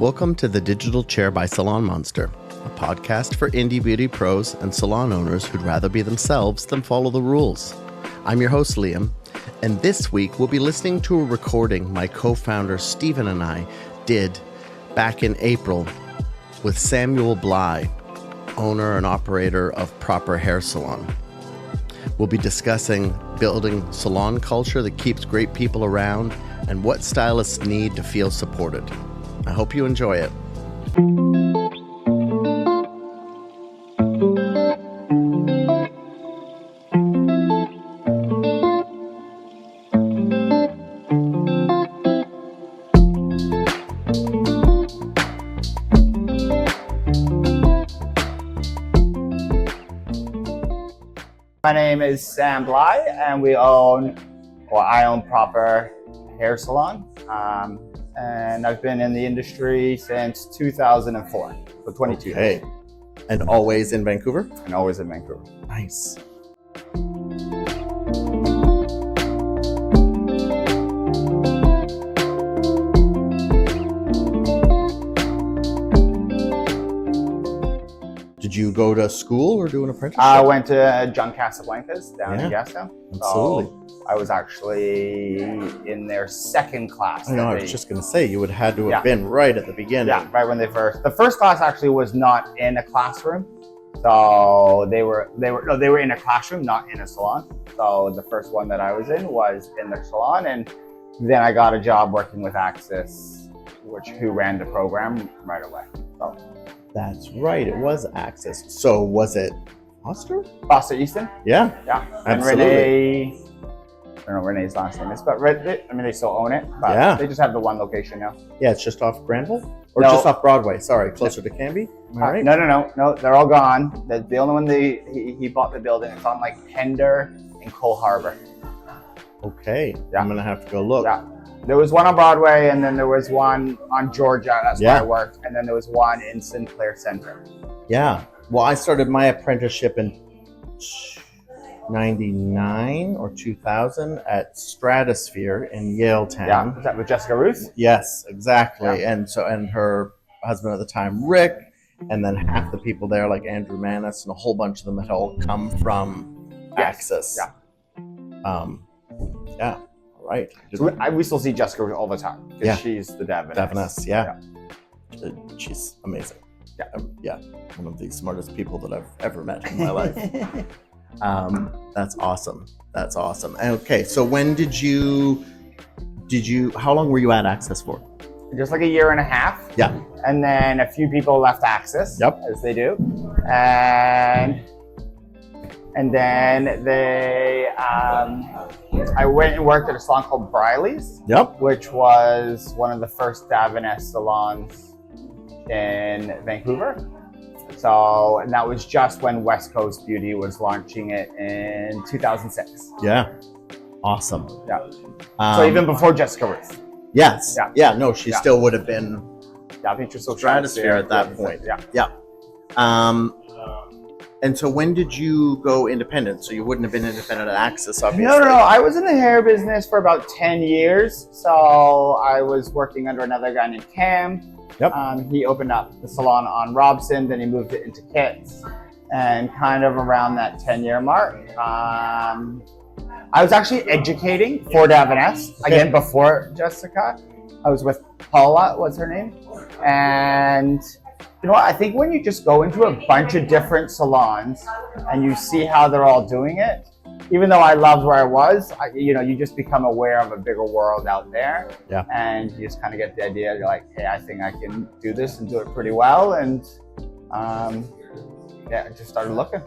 Welcome to The Digital Chair by SalonMonster, a podcast for indie beauty pros and salon owners who'd rather be themselves than follow the rules. I'm your host, Liam, and this week we'll be listening to a recording my co-founder Stephen and I did back in April with Samuel Bligh, owner and operator of Proper Hair Salon. We'll be discussing building salon culture that keeps great people around and what stylists need to feel supported. I hope you enjoy it. My name is Sam Bligh, and I own Proper Hair Salon. And I've been in the industry since 2004, so 22 years. Hey, and always in Vancouver? And always in Vancouver. Nice. Did you go to school or do an apprenticeship? I went to John Casablancas down in Gastown. Absolutely. So I was actually in their second class. I know, I was just going to say, you would have had to have been right at the beginning. Yeah, right when the first class actually was not in a classroom. So they were in a classroom, not in a salon. So the first one that I was in the salon, and then I got a job working with Axis, who ran the program right away. So that's right, it was Axis. So was it Foster? Foster Easton? Yeah. Yeah. Absolutely. And Renee, I don't know what Renee's last name is, but they still own it, but they just have the one location now. Yeah, it's just off Granville? Or No. just off Broadway, sorry, closer to Canby? Am I right? No, they're all gone. The only one he bought the building, it's on like Pender and Cole Harbor. Okay, Yeah. I'm gonna have to go look. Yeah. There was one on Broadway, and then there was one on Georgia, that's where I worked, and then there was one in Sinclair Center. Yeah, well, I started my apprenticeship in 99 or 2000 at Stratosphere in Yaletown. Yeah, was that with Jessica Ruth? Yes, exactly. Yeah. And her husband at the time, Rick, and then half the people there, like Andrew Manis, and a whole bunch of them had all come from Axis. Yeah. Yeah. Right. So we still see Jessica Ruth all the time because she's the Davines. Yeah. She's amazing. Yeah. One of the smartest people that I've ever met in my life. That's awesome. Okay, so when did you how long were you at Axis for? Just like a year and a half. Yeah. And then a few people left Axis. Yep. As they do. And then I went and worked at a salon called Briley's. Yep. Which was one of the first Davines salons in Vancouver. So, and that was just when West Coast Beauty was launching it in 2006. Yeah. Awesome. Yeah. So even before Jessica Ruth. Yes. Yeah. No, she still would have been. Yeah, I think she's still Stratosphere at that point. Yeah. And so when did you go independent? So you wouldn't have been independent at Axis, obviously. No. I was in the hair business for about 10 years. So I was working under another guy named Cam. Yep. He opened up the salon on Robson, then he moved it into Kits. And kind of around that 10-year mark, I was actually educating for Davines, again, before Jessica. I was with Paula, what's her name? And you know what, I think when you just go into a bunch of different salons and you see how they're all doing it, even though I loved where I was, you just become aware of a bigger world out there. Yeah. And you just kind of get the idea, you're like, hey, I think I can do this and do it pretty well. And I just started looking.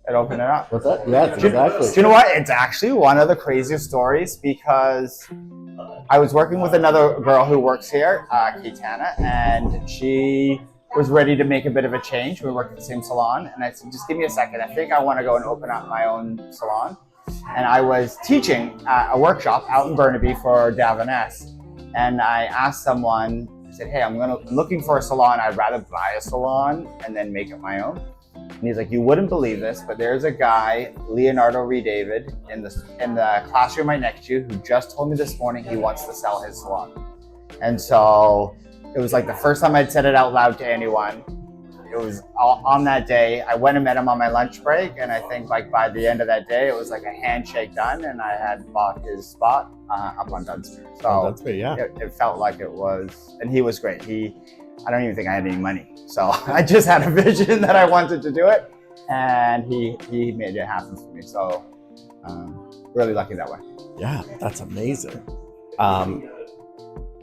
And open it up. What's that? Yeah, exactly. Do you know what? It's actually one of the craziest stories because I was working with another girl who works here, Keitana, and she was ready to make a bit of a change. We work at the same salon, and I said, just give me a second. I think I want to go and open up my own salon. And I was teaching a workshop out in Burnaby for Davines, and I asked someone, I said, hey, I'm looking for a salon. I'd rather buy a salon and then make it my own. And he's like, you wouldn't believe this, but there's a guy, Leonardo David, in the classroom right next to you, who just told me this morning he wants to sell his salon. And so it was like the first time I'd said it out loud to anyone. It was on that day. I went and met him on my lunch break, and I think like by the end of that day, it was like a handshake done, and I had bought his spot up on Dunsmuir. So Dunsmuir, yeah. It felt like it was, and he was great. I don't even think I had any money, so I just had a vision that I wanted to do it, and he made it happen for me. So really lucky that way. Yeah, that's amazing.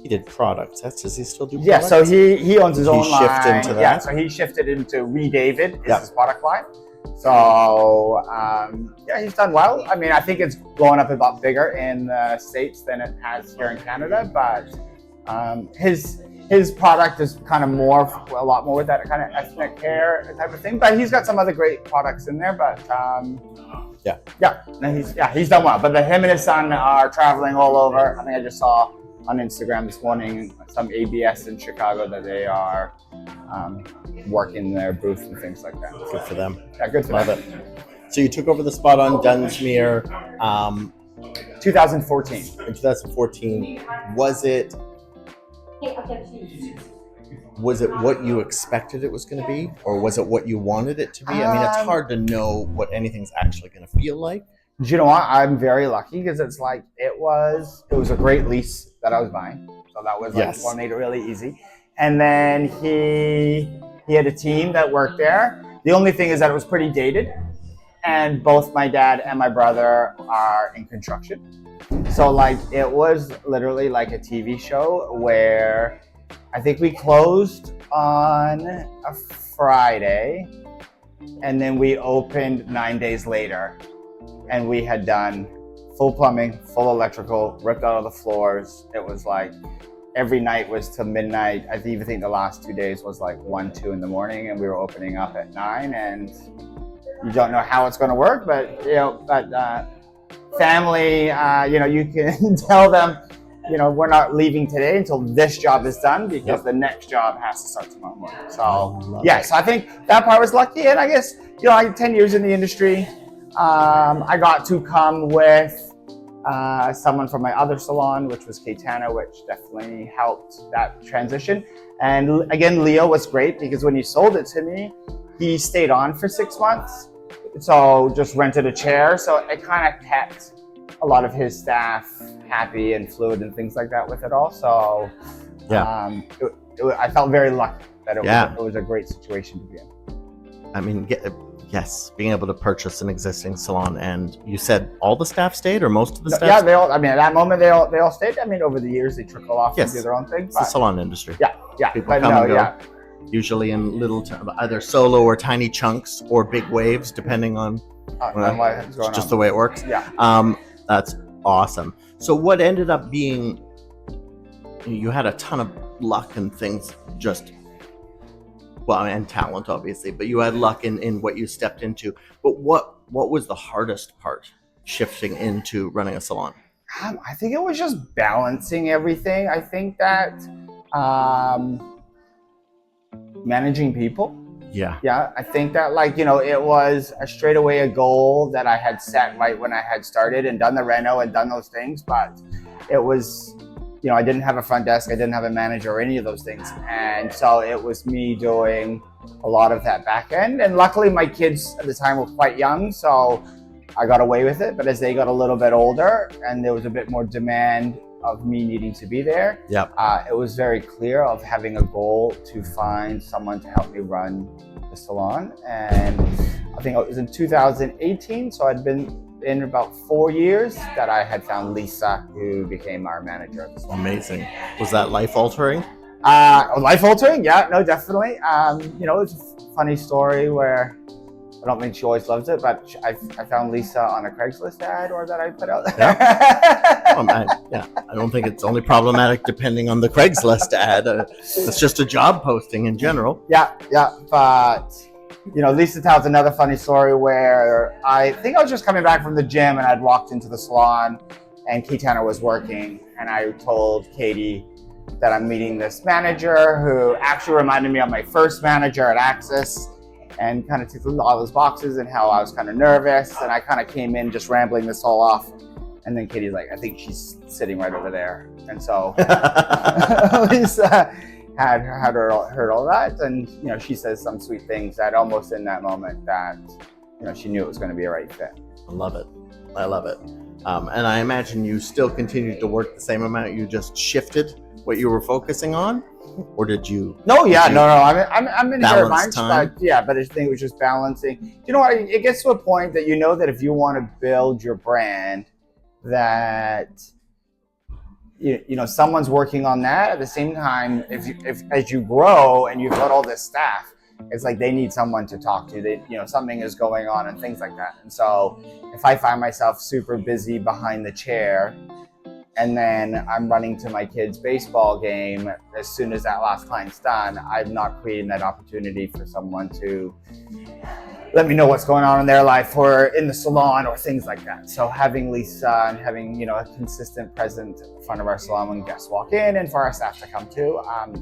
He did products. Does he still do products? Yeah, so he owns his own line. He shifted into that? Yeah, so he shifted into David is his product line. So yeah, he's done well. I mean, I think it's blowing up a lot bigger in the States than it has here in Canada, but his product is kind of a lot more with that kind of ethnic hair type of thing. But he's got some other great products in there. But he's done well. But him and his son are traveling all over. I think I just saw on Instagram this morning some ABS in Chicago that they are working their booth and things like that. Good for them. Yeah, good for them. Love it. So you took over the spot on Dunsmuir 2014. In 2014, was it what you expected it was going to be, or was it what you wanted it to be? I mean, it's hard to know what anything's actually going to feel like. Do you know what? I'm very lucky because it's like it was a great lease that I was buying, so that was like what made it really easy. And then he had a team that worked there. The only thing is that it was pretty dated, and both my dad and my brother are in construction. So like it was literally like a TV show where I think we closed on a Friday, and then we opened 9 days later. And we had done full plumbing, full electrical, ripped out all the floors. It was like every night was till midnight. I even think the last 2 days was like 1, 2 in the morning, and we were opening up at 9. And you don't know how it's going to work, but family, you can tell them, we're not leaving today until this job is done because the next job has to start tomorrow morning. So so I think that part was lucky, and I guess I had 10 years in the industry. I got to come with someone from my other salon, which was Keitana, which definitely helped that transition. And again, Leo was great because when he sold it to me, he stayed on for 6 months. So just rented a chair. So it kind of kept a lot of his staff happy and fluid and things like that with it all. So I felt very lucky that it was a great situation to be in. I mean, yes, being able to purchase an existing salon, and you said all the staff stayed, or most of the staff? Yeah, they all. I mean, at that moment, they all stayed. I mean, over the years, they trickle off and do their own thing. It's the salon industry. Yeah. People come and go, usually in little, either solo or tiny chunks, or big waves, depending on what's going just on. The way it works. Yeah. That's awesome. So what ended up being? You had a ton of luck and things just. Well, and talent, obviously, but you had luck in what you stepped into. But what was the hardest part shifting into running a salon? I think it was just balancing everything. I think that managing people. Yeah, I think that it was a straight away a goal that I had set right when I had started and done the reno and done those things, but it was. I didn't have a front desk, I didn't have a manager or any of those things. And so it was me doing a lot of that back end. And luckily my kids at the time were quite young, so I got away with it. But as they got a little bit older and there was a bit more demand of me needing to be there, it was very clear of having a goal to find someone to help me run the salon. And I think it was in 2018, so I'd been in about 4 years that I had found Lisa, who became our manager of the salon. Amazing. Was that life-altering? Life-altering? Yeah, no, definitely. It's a funny story where I don't think she always loves it, but I found Lisa on a Craigslist ad that I put out there. I don't think it's only problematic depending on the Craigslist ad. It's just a job posting in general. Yeah, but Lisa tells another funny story where I think I was just coming back from the gym and I'd walked into the salon and Keitana was working, and I told Katie that I'm meeting this manager who actually reminded me of my first manager at Axis. and kind of ticked all those boxes and how I was kind of nervous. And I kind of came in just rambling this all off. And then Katie's like, I think she's sitting right over there. And so Lisa had heard all that. And, she says some sweet things that almost in that moment that, she knew it was going to be a right fit. I love it. And I imagine you still continued to work the same amount. You just shifted what you were focusing on, or did you? No. I'm in here bunch, time? but I think it was just balancing. You know what? It gets to a point that that if you want to build your brand, that someone's working on that at the same time. If as you grow and you've got all this staff, it's like they need someone to talk to. Something is going on and things like that. And so if I find myself super busy behind the chair, and then I'm running to my kid's baseball game, as soon as that last client's done, I'm not creating that opportunity for someone to let me know what's going on in their life or in the salon or things like that. So having Lisa and having, a consistent presence in front of our salon when guests walk in and for our staff to come to,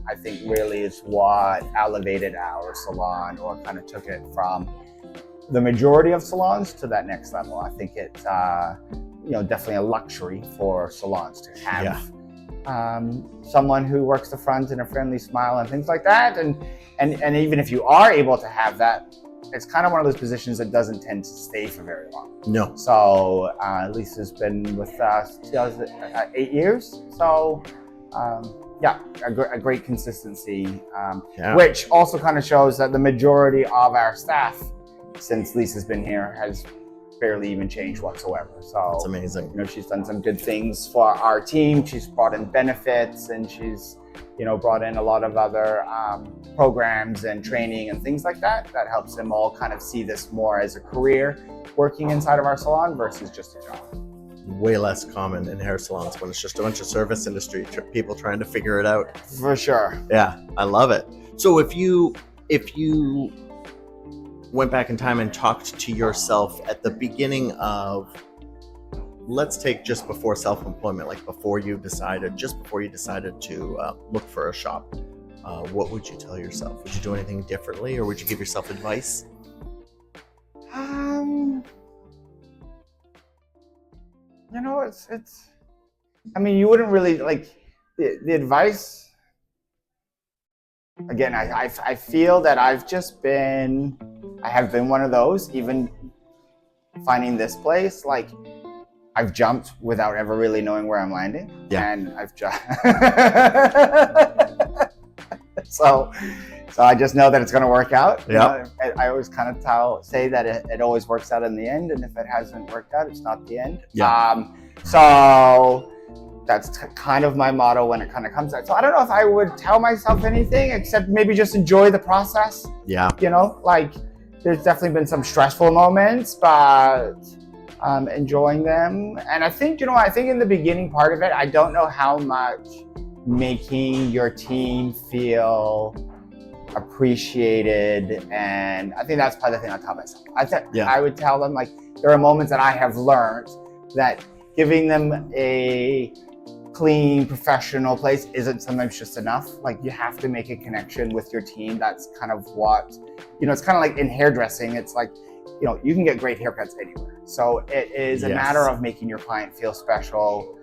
I think really is what elevated our salon or kind of took it from the majority of salons to that next level. I think it's, definitely a luxury for salons to have someone who works the front and a friendly smile and things like that. And even if you are able to have that, it's kind of one of those positions that doesn't tend to stay for very long. No. So Lisa's been with us 8 years. So a great consistency, which also kind of shows that the majority of our staff since Lisa's been here has barely even changed whatsoever. So that's amazing. She's done some good things for our team. She's brought in benefits, and she's brought in a lot of other programs and training and things like that helps them all kind of see this more as a career working inside of our salon versus just a job. Way less common in hair salons when it's just a bunch of service industry people trying to figure it out. For sure. Yeah, I love it. So if you went back in time and talked to yourself at the beginning of, let's take just before self-employment, like before you decided to look for a shop, what would you tell yourself? Would you do anything differently, or would you give yourself advice? It's you wouldn't really like the advice. Again, I feel that I have been one of those, even finding this place, like I've jumped without ever really knowing where I'm landing. Yeah. And I've just so I just know that it's going to work out. Yeah. I always kind of say that it always works out in the end, and if it hasn't worked out, it's not the end. Yeah. So that's kind of my motto when it kind of comes out. So I don't know if I would tell myself anything except maybe just enjoy the process. Yeah. Like there's definitely been some stressful moments, but enjoying them. And I think in the beginning part of it, I don't know how much making your team feel appreciated, and I think that's part of the thing I tell myself. I would tell them, like, there are moments that I have learned that giving them a clean, professional place isn't sometimes just enough. Like, you have to make a connection with your team. That's kind of what, it's kind of like in hairdressing. It's like, you can get great haircuts anywhere. So it is a matter of making your client feel special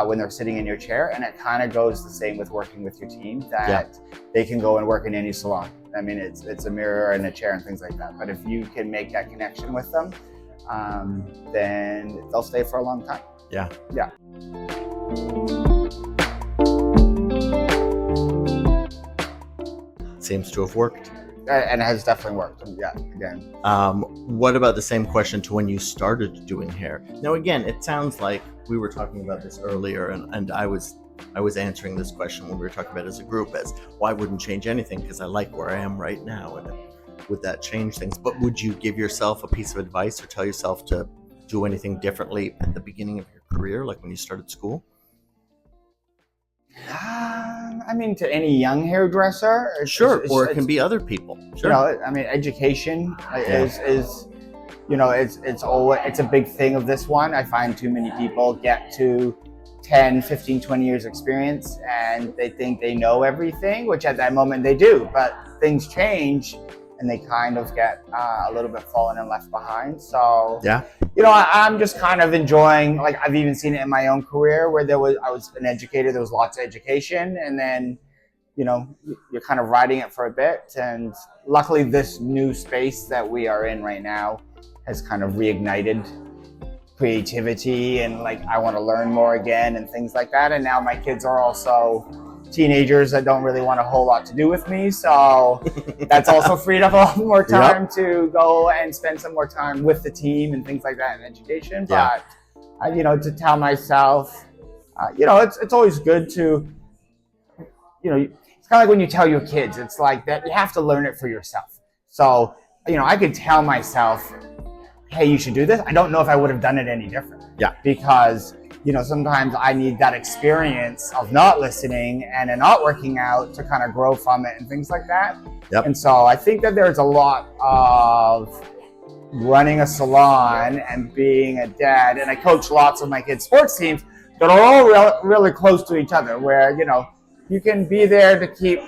when they're sitting in your chair. And it kind of goes the same with working with your team, that they can go and work in any salon. I mean, it's a mirror and a chair and things like that. But if you can make that connection with them, then they'll stay for a long time. Yeah. Yeah. Seems to have worked. And it has definitely worked. Yeah, again. What about the same question to when you started doing hair? Now, again, it sounds like we were talking about this earlier, and I was answering this question when we were talking about it as a group, as why wouldn't change anything, because I like where I am right now, and would that change things? But would you give yourself a piece of advice or tell yourself to do anything differently at the beginning of your career, like when you started school? I mean, to any young hairdresser, or it can be other people. Sure. Education is it's a big thing of this one. I find too many people get to 10, 15, 20 years experience and they think they know everything, which at that moment they do, but things change and they kind of get a little bit fallen and left behind. So Yeah. I'm just kind of enjoying, like I've even seen it in my own career where I was an educator, there was lots of education, and then, you're kind of riding it for a bit. And luckily this new space that we are in right now has kind of reignited creativity and like, I want to learn more again and things like that. And now my kids are also teenagers that don't really want a whole lot to do with me. So that's also freed up a lot more time to go and spend some more time with the team and things like that in education. But, to tell myself, it's always good to, it's kind of like when you tell your kids, it's like that you have to learn it for yourself. So, I could tell myself, hey, you should do this. I don't know if I would have done it any different. Yeah. Because, sometimes I need that experience of not listening and not working out to kind of grow from it and things like that. Yep. And so I think that there's a lot of running a salon and being a dad, and I coach lots of my kids' sports teams that are all really close to each other, where, you can be there to keep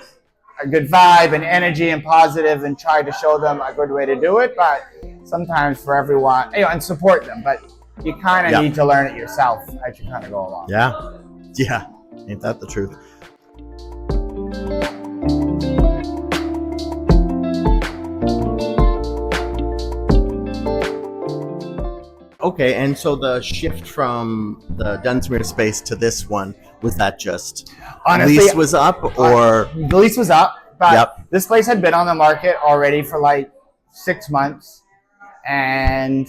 a good vibe and energy and positive and try to show them a good way to do it. But sometimes for everyone, and support them, but you kind of need to learn it yourself as you kind of go along. Yeah. Ain't that the truth? Okay, and so the shift from the Dunsmuir space to this one, was that just honestly, lease was up, or the lease was up, but this place had been on the market already for like 6 months, and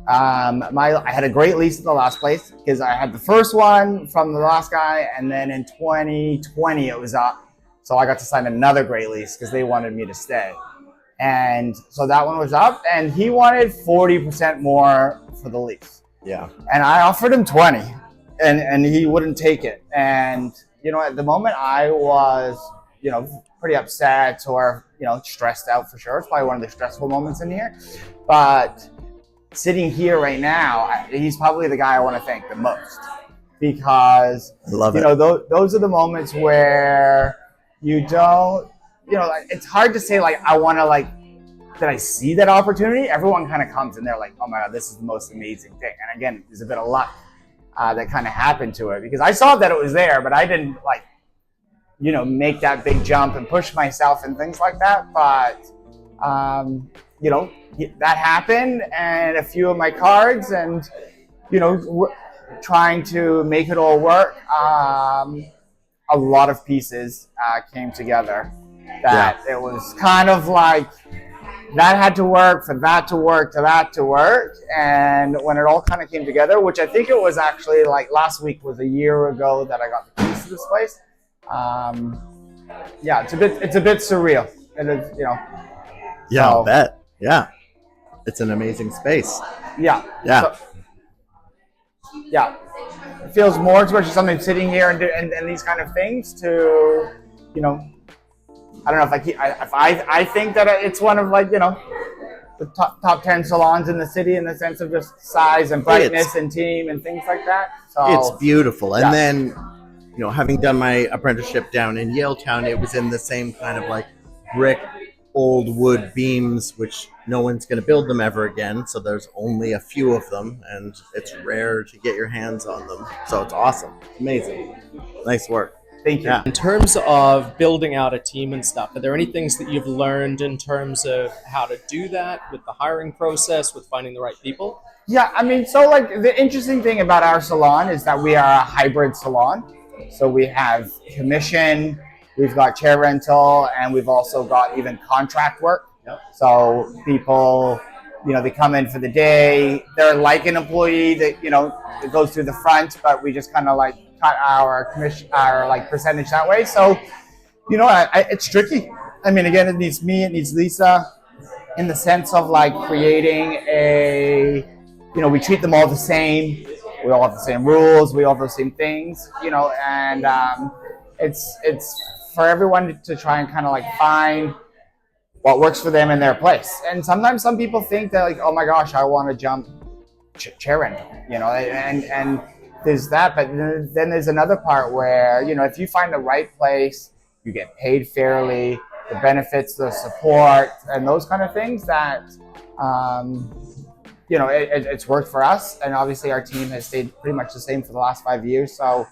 I had a great lease at the last place because I had the first one from the last guy, and then in 2020 it was up, so I got to sign another great lease because they wanted me to stay. And so that one was up, and he wanted 40% more for the lease. Yeah. And I offered him 20, and he wouldn't take it. And, at the moment I was, pretty upset or, stressed out for sure. It's probably one of the stressful moments in here. But sitting here right now, he's probably the guy I want to thank the most, because, Love it. Those are the moments where you don't, it's hard to say, like, I want to, did I see that opportunity? Everyone kind of comes and they're like, oh my God, this is the most amazing thing. And again, there's a bit of luck that kind of happened to it, because I saw that it was there, but I didn't make that big jump and push myself and things like that. But, that happened, and a few of my cards, and, trying to make it all work. A lot of pieces came together that it was kind of like that had to work for that to work to that to work. And when it all kind of came together, which I think it was actually like last week was a year ago that I got the keys to this place. It's a bit surreal. It is, Yeah, so, I bet. Yeah. It's an amazing space. Yeah. Yeah. It feels more, especially something sitting here and these kind of things, to, I don't know if I think that it's one of, like, the top 10 salons in the city in the sense of just size and brightness and team and things like that. So it's beautiful. And then, having done my apprenticeship down in Yaletown, it was in the same kind of like brick, old wood beams, which no one's going to build them ever again. So there's only a few of them, and it's rare to get your hands on them. So it's awesome. Amazing. Nice work. Thank you. Yeah. In terms of building out a team and stuff, are there any things that you've learned in terms of how to do that with the hiring process, with finding the right people? Yeah, I mean, so like the interesting thing about our salon is that we are a hybrid salon. So we have commission, we've got chair rental, and we've also got even contract work. Yep. So people, they come in for the day. They're like an employee that, it goes through the front, but we just kind of like cut our commission, our like percentage that way. So, it's tricky. I mean, again, it needs me, it needs Lisa, in the sense of like creating we treat them all the same. We all have the same rules. We all have the same things, and it's for everyone to try and kind of like find what works for them in their place. And sometimes some people think that, like, oh my gosh, I want to jump chair rental, and there's that. But then there's another part where, if you find the right place, you get paid fairly, the benefits, the support, and those kind of things that, it's worked for us. And obviously our team has stayed pretty much the same for the last 5 years. So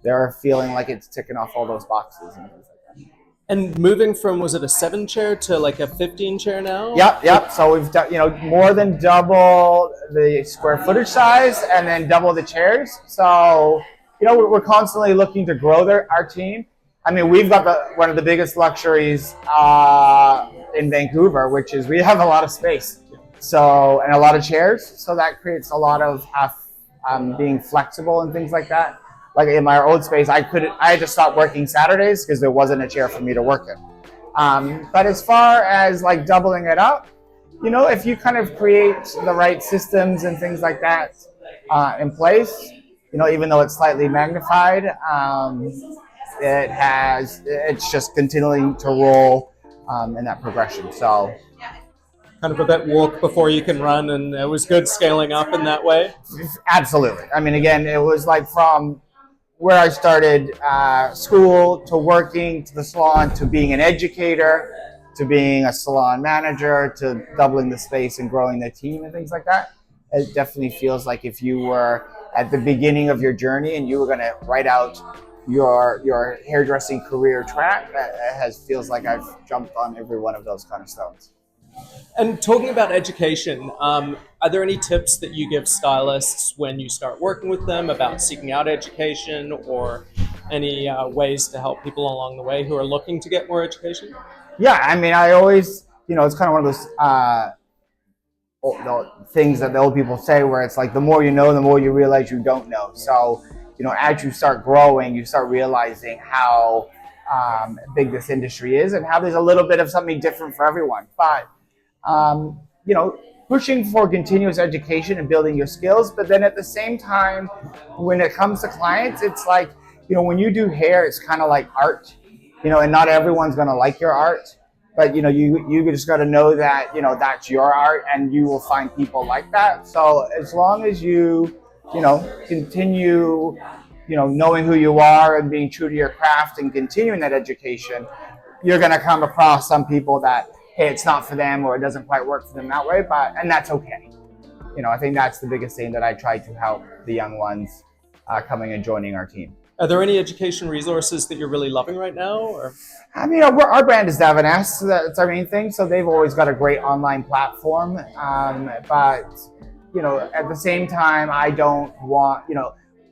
they're feeling like it's ticking off all those boxes and things like that. And moving from, was it a 7 chair to like a 15 chair now? Yep. So we've done, more than double the square footage size and then double the chairs. So, we're constantly looking to grow our team. I mean, we've got one of the biggest luxuries in Vancouver, which is we have a lot of space. So, and a lot of chairs. So that creates a lot of being flexible and things like that. Like in my old space, I had to stop working Saturdays because there wasn't a chair for me to work in. But as far as like doubling it up, if you kind of create the right systems and things like that in place, even though it's slightly magnified, it's just continuing to roll in that progression. So kind of a bit walk before you can run, and it was good scaling up in that way. Absolutely. I mean, again, it was like from where I started school to working to the salon to being an educator to being a salon manager to doubling the space and growing the team and things like that. It definitely feels like if you were at the beginning of your journey and you were going to write out your hairdressing career track, feels like I've jumped on every one of those kind of stones. And talking about education, are there any tips that you give stylists when you start working with them about seeking out education, or any ways to help people along the way who are looking to get more education? Yeah, I mean, I always, it's kind of one of those things that the old people say where it's like the more you know, the more you realize you don't know. So, as you start growing, you start realizing how big this industry is and how there's a little bit of something different for everyone. But pushing for continuous education and building your skills. But then at the same time, when it comes to clients, it's like, when you do hair, it's kind of like art, and not everyone's going to like your art. But, you just got to know that, that's your art and you will find people like that. So as long as you, continue, knowing who you are and being true to your craft and continuing that education, you're going to come across some people that, hey, it's not for them or it doesn't quite work for them that way, and that's okay. I think that's the biggest thing that I try to help the young ones coming and joining our team. Are there any education resources that you're really loving right now? Or? I mean, our brand is Davines, so that's our main thing. So they've always got a great online platform. But, at the same time, I don't want,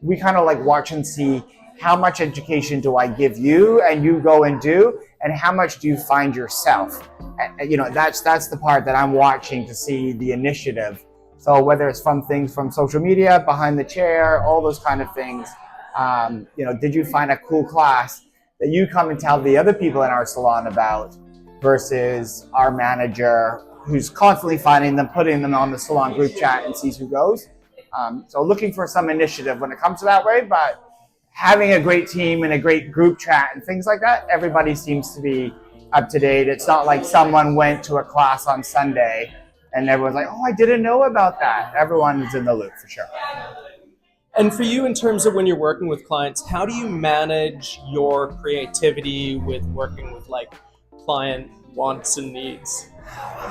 we kind of like watch and see how much education do I give you and you go and do, and how much do you find yourself? That's the part that I'm watching to see the initiative. So whether it's from things from social media, behind the chair, all those kind of things, did you find a cool class that you come and tell the other people in our salon about versus our manager who's constantly finding them, putting them on the salon group chat and sees who goes. So looking for some initiative when it comes to that way, but having a great team and a great group chat and things like that, everybody seems to be up to date. It's not like someone went to a class on Sunday and everyone's like, oh, I didn't know about that. Everyone is in the loop for sure. And for you, in terms of when you're working with clients, how do you manage your creativity with working with like client wants and needs?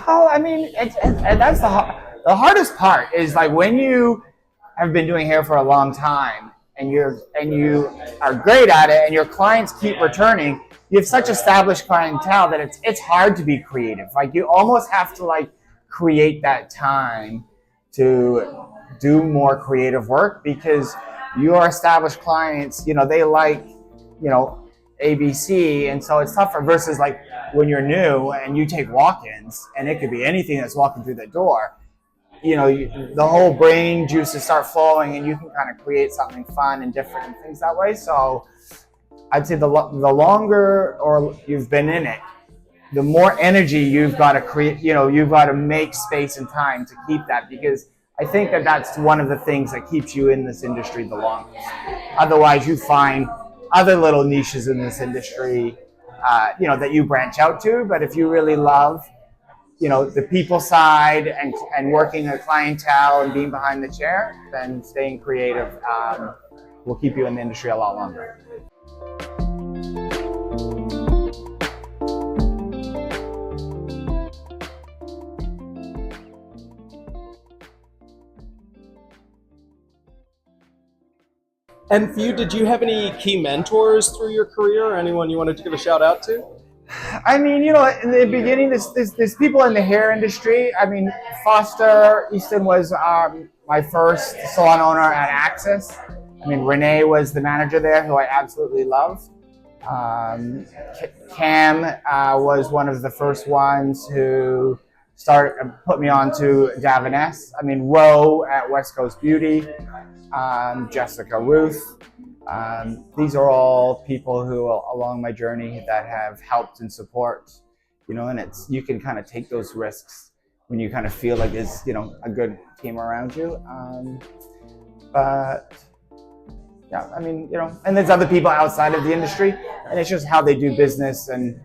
Oh, I mean, and that's the hardest part is like when you have been doing hair for a long time and you are great at it and your clients keep returning, you have such established clientele that it's hard to be creative. Like you almost have to like create that time to do more creative work because your established clients, they like, ABC, and so it's tougher versus like when you're new and you take walk-ins and it could be anything that's walking through the door. The whole brain juices start flowing and you can kind of create something fun and different and things that way. So I'd say the longer or you've been in it, the more energy you've got to create, you've got to make space and time to keep that, because I think that's one of the things that keeps you in this industry the longest. Otherwise, you find other little niches in this industry, that you branch out to. But if you really love, the people side and working a clientele and being behind the chair, then staying creative will keep you in the industry a lot longer. And for you, did you have any key mentors through your career, or anyone you wanted to give a shout out to? I mean, you know, in the beginning, there's people in the hair industry. I mean, Foster Easton was my first salon owner at Axis. I mean, Renee was the manager there, who I absolutely love. Cam was one of the first ones who put me on to Davines. I mean, Ro at West Coast Beauty, Jessica Ruth. These are all people who, along my journey, that have helped and support, you know, and you can kind of take those risks when you kind of feel like there's, you know, a good team around you. But yeah, I mean, you know, and there's other people outside of the industry, and it's just how they do business and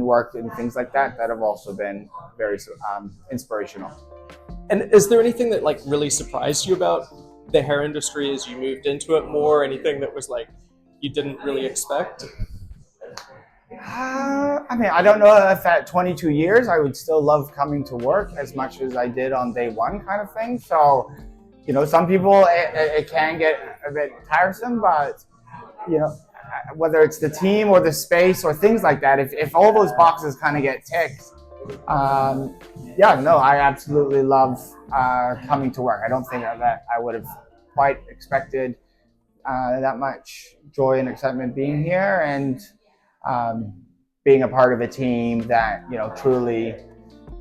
work and things like that have also been very inspirational. And is there anything that like really surprised you about the hair industry as you moved into it more? Anything that was like you didn't really expect? I mean, I don't know if at 22 years I would still love coming to work as much as I did on day one, kind of thing. So, you know, some people it can get a bit tiresome, but you know, whether it's the team or the space or things like that, if all those boxes kind of get ticked, yeah, no, I absolutely love coming to work. I don't think that I would have quite expected that much joy and excitement being here, and being a part of a team that, you know, truly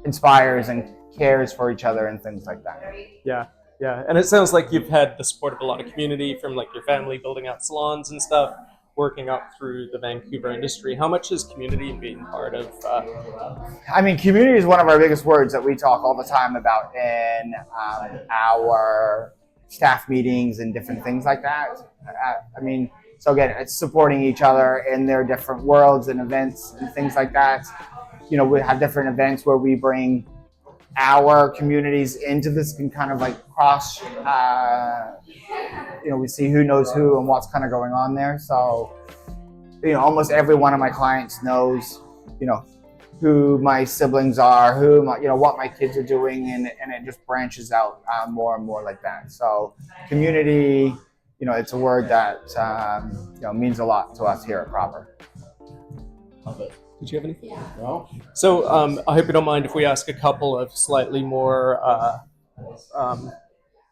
inspires and cares for each other and things like that. Yeah, yeah. And it sounds like you've had the support of a lot of community from like your family building out salons and stuff, working up through the Vancouver industry. How much is community being part of? I mean, community is one of our biggest words that we talk all the time about in our staff meetings and different things like that. I mean, so again, it's supporting each other in their different worlds and events and things like that. You know, we have different events where we bring our communities into this and kind of like cross, you know, we see who knows who and what's kind of going on there. So, you know, almost every one of my clients knows, you know, who my siblings are, you know, what my kids are doing, and it just branches out more and more like that. So community, you know, it's a word that, you know, means a lot to us here at Proper. Love it. Did you have anything? No. So I hope you don't mind if we ask a couple of slightly more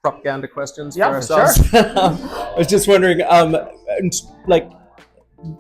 propaganda questions for ourselves. Sure. I was just wondering, like,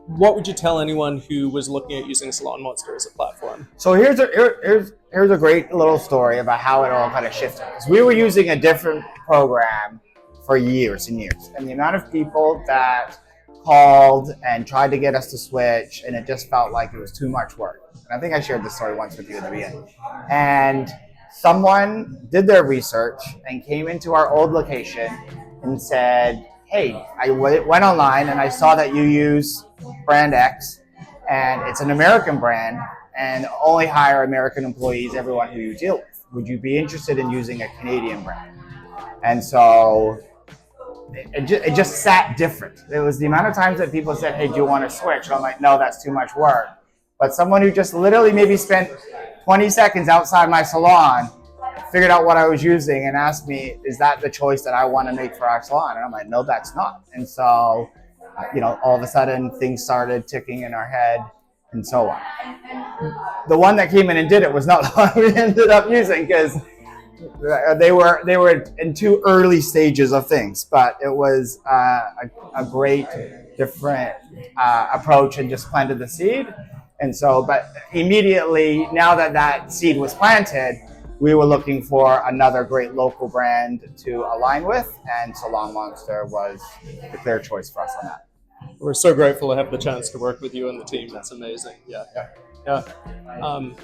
what would you tell anyone who was looking at using salonMonster as a platform? So here's a great little story about how it all kind of shifted. Because we were using a different program for years and years, and the amount of people that called and tried to get us to switch, and it just felt like it was too much work. And I think I shared this story once with you at the beginning. And someone did their research and came into our old location and said, hey, I went online and I saw that you use brand X, and it's an American brand and only hire American employees, everyone who you deal with. Would you be interested in using a Canadian brand? And so it just sat different. It was the amount of times that people said, hey, do you want to switch? And I'm like, no, that's too much work. But someone who just literally maybe spent 20 seconds outside my salon, figured out what I was using and asked me, is that the choice that I want to make for our salon? And I'm like, no, that's not. And so, you know, all of a sudden things started ticking in our head and so on. The one that came in and did it was not the one we ended up using, because they were in too early stages of things, but it was a great different approach and just planted the seed. And so, but immediately now that seed was planted, we were looking for another great local brand to align with, and salonMonster was the clear choice for us on that. We're so grateful to have the chance to work with you and the team. That's amazing. Yeah.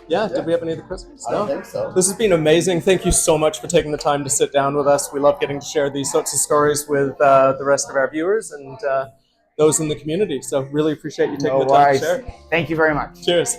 Did we have any other questions? I don't think so. This has been amazing. Thank you so much for taking the time to sit down with us. We love getting to share these sorts of stories with the rest of our viewers and those in the community. So really appreciate you taking the time to share. Thank you very much. Cheers.